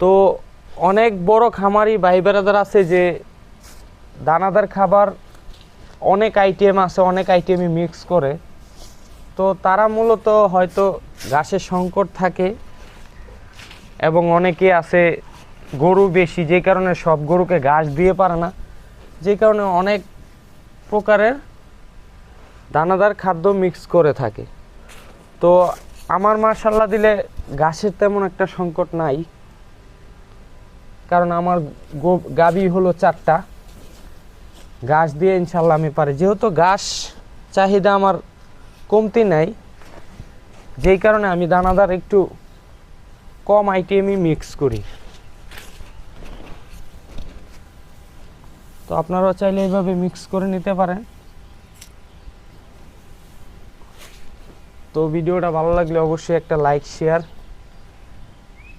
তো অনেক বড় খামারি ভাই বেড়াদার আছে যে দানাদার খাবার অনেক আইটেম আছে, অনেক আইটেমই মিক্স করে। তো তারা মূলত হয়তো ঘাসের সংকট থাকে এবং অনেকে আছে গরু বেশি, যে কারণে সব গরুকে ঘাস দিয়ে পারে না, যে কারণে অনেক প্রকারের দানাদার খাদ্য মিক্স করে থাকে। তো আমার মাশাআল্লাহ দিলে ঘাসের তেমন একটা সংকট নাই, কারণ আমার গাভী হলো 4টা, ঘাস দিয়ে ইনশাল্লাহ আমি পারি। যেহেতু ঘাস চাহিদা আমার কমতি নাই, যেই কারণে আমি দানাদার একটু কম আইটেমই মিক্স করি। তো আপনারাও চাইলে এইভাবে মিক্স করে নিতে পারেন। তো ভিডিওটা ভালো লাগলে অবশ্যই একটা লাইক, শেয়ার,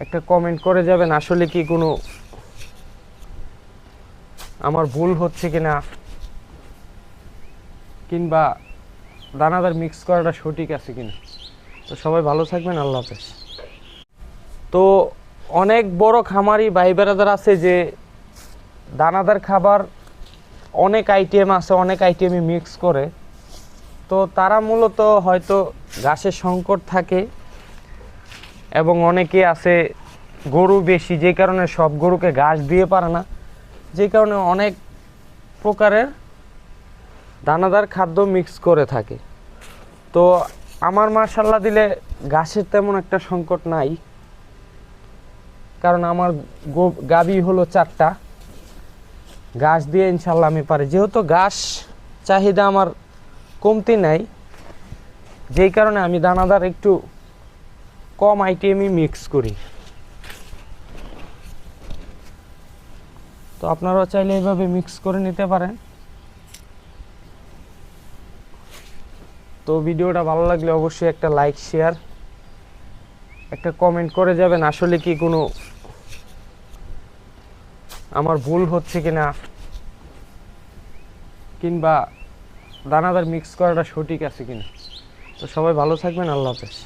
একটা কমেন্ট করে যাবেন আসলে কি কোনো আমার ভুল হচ্ছে কিনা, কিংবা দানাদার মিক্স করাটা সঠিক আছে কিনা। তো সবাই ভালো থাকবেন, আল্লাহ হাফেজ। তো অনেক বড় খামারি ভাই বেড়াদার আছে যে দানাদার খাবার অনেক আইটেম আছে, অনেক আইটেমই মিক্স করে। তো তারা মূলত হয়তো ঘাসের সংকট থাকে এবং অনেকে আছে গরু বেশি, যে কারণে সব গরুকে ঘাস দিয়ে পারে না, যে কারণে অনেক প্রকারের দানাদার খাদ্য মিক্স করে থাকে। তো আমার মাশাআল্লাহ দিলে ঘাসের তেমন একটা সংকট নাই, কারণ আমার গাভী হলো 4টা, ঘাস দিয়ে ইনশাল্লাহ আমি পারি। যেহেতু ঘাস চাহিদা আমার কমতি নাই, যেই কারণে আমি দানাদার একটু কম আইটেমই মিক্স করি। তো আপনারাও চাইলে এইভাবে মিক্স করে নিতে পারেন। তো ভিডিওটা ভালো লাগলে অবশ্যই একটা লাইক, শেয়ার, একটা কমেন্ট করে যাবেন আসলে কি কোনো আমার ভুল হচ্ছে কিনা, কিংবা দানাদার মিক্স করাটা সঠিক আছে কিনা। তো সবাই ভালো থাকবেন, আল্লাহ হাফেজ।